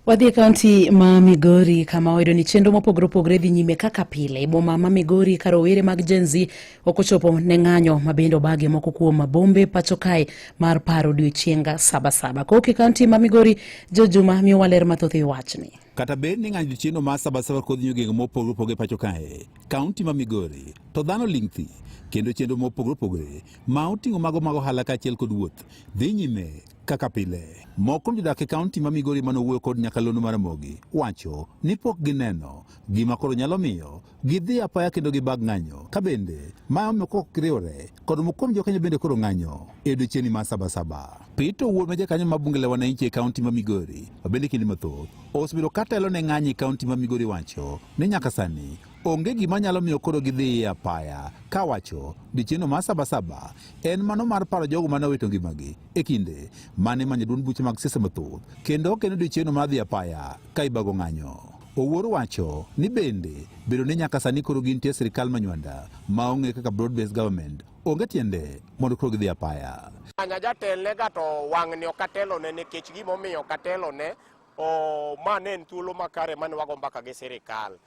Wadhi kaunti ma Migori kama wayudo ni chenro mopogore opogore dhi nyime kaka pile. Boma ma Migori ka rowere mag Gen Z okochopo ne ng'anyo mabende obage moko kuom bombe pacho kae mar paro odiochienga Sabasaba. Koke kaunti ma Migori, Jojuma miyo waler mathoth e wachni. Kata bed ni ng'anyo chieno ma Sabasaba kod nyogeng mopogore opogore pacho kae, kaunti ma Migori to dhano lingthi kendo chenro mopogore opogore ma oting'o mago ohala kaachiel kod wuoth dhi nyime kaka pile. Moko jodak e kaunti ma Migori manowuoyo kod nyakalondo mar Ramogi wacho ni pok gineno gima koro nyalo miyo gidhi apaya kendo gibag ng'anyo. Ka bende ma kok riwore kod mokuom jokenya bende koro ng'anyo e odiochieng' ma Sabasaba. Pito wuod ma jakanyo ma bunge la wananchi e kaunti ma Migori bende kinde mathoth osebedo katelo ne ng'anyo e kaunti ma Migori wacho ni nyaka sani onge gima nyalo miyo koro gidhi apaya, ka wacho odiochieng'no ma Sabasaba en mano mar paro jogo mane owito ngimagi e kinde mane manyo duond buche mag siasa mathoth kendo ok en odiochieng'no mar dhi apaya ka ibago ng'anyo. Owuor wacho ni bende bedo ni nyaka sani koro gintie sirikal manywanda ma ong'e kaka broad based government onge tiende mondo koro gidhi apaya. Anya jatelne ga to wang'ni okatelo ne nikech gimomiyo okatelo ne mane en thuolo makare mane wago mbaka gi sirikal.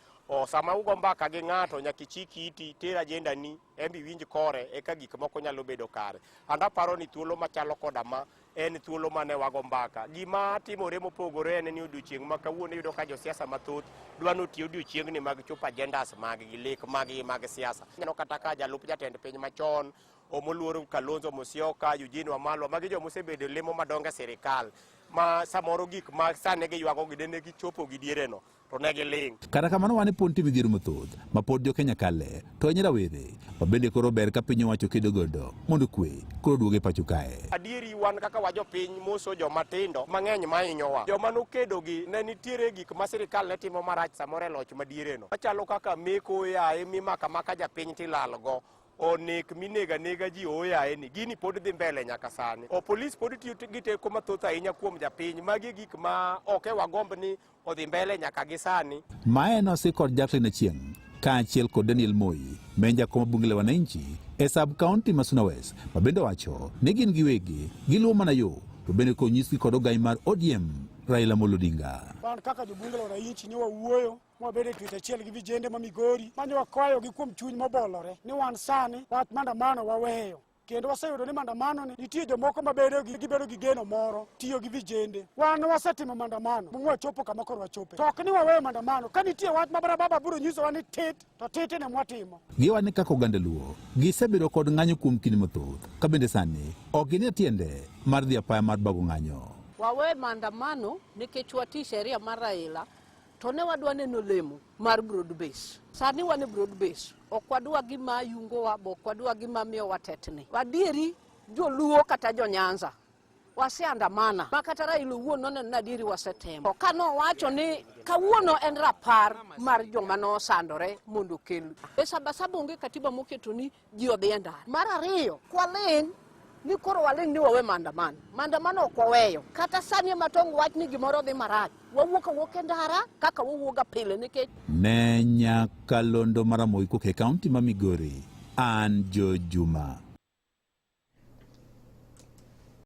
Sama ugo mbaka gi ng'ato nyaka ichiki iti ter ajenda ni embi winj kore eka gik moko nyalo bedo kare. Anda paro ni thuolo machalo koda ma en thuolo mane wago mbaka. Gima timore mopogore en ni odiochieng' ma kawuono yudo ka josiasa mathoth dwano tiyo odiochieng'ni mag chopo agendas mag gi lek mag siasa. Nyano kata ka jalup jatend piny machon omoluor Kalonzo Musyoka, Eugene Wamalwa, magi jo mosebedo lemo madongo e sirikal ma samoro gik ma sane giywago gidene gichopo gi diereno to ne giling. Kata kamano wane pon timo midhiero mathoth ma pod jo Kenya kale to nyrawere ma bende koro ber ka piny owacho kedo godo mondo kwe koro duoge pacho kae. Adieri wan kaka wajo piny moso joma tindo mang'eny mahinyowa. Joma nokedo gi ne nitiere gik ma sirikal ne timo marach samoro e loch madiereno. Machalo kaka meko yae mimaka japiny tilalgo. Onek minega nega ji oyae ni gini pod dhi mbele nyaka sani. Polis pod tiyo gi teko mathoth ahinya kuom japiny. Magi gik ma ok wagomb ni odhi mbele nyaka gi sani. Mae nosi kod Jacqueline Achieng' kaachiel kod Daniel Moi, menja kom bunge la wananchi e sub county ma Suna West, ma bende wacho ni gin giwegi giluwo mana yo to bende konyisgi kod ogai mar ODM Raila Amolo Odinga. Wan kaka jobunge la wananchi ni wawuoyo mwabede twita achiel gi vijende ma Migori manyo wakwayo gi kuom chuny mobolore ni wan sani wach maandamano waweyo kendo waseyudo ni maandamano ni nitie jomoko mabedo gi geno moro tiyo gi vijende. Wan wasetimo maandamano mwachopo kama koro wachope to ok ni waweyo maandamano. Ka nitie wach ma baba biro nyisowa ni tit to titi ne mwatimo. Giwani kaka oganda luo gisebedo kod ng'anyo kuom kinde mathoth ka bende sani ok gine tiende mar dhi apaya mar bago ng'anyo. Wawe maandamano nikech wati sheria mar Raila to ne wadwa neno lemo mar broad base. Sani wane broad base ok wadwa gima yungowa, ok wadwa gima miyo watetni. Wadieri joluo kata jo Nyanza waseandamana makata Raila wuono neno adieri wasetemo. Kano wacho ni kawuono en rapar mar joma no sandore mondo kel e Sabasaba onge katiba moketo ni ji odhi e ndara. Mar ariyo kwaling ni koro waling ni wawe maandamano ok waweyo. Kata sani matongo wach ni gimoro dhi marach wawuok e ndara kaka wawuoga pile nikech ne nyakalondo mar Ramogi koke kaunti ma Migori, an Jojuma.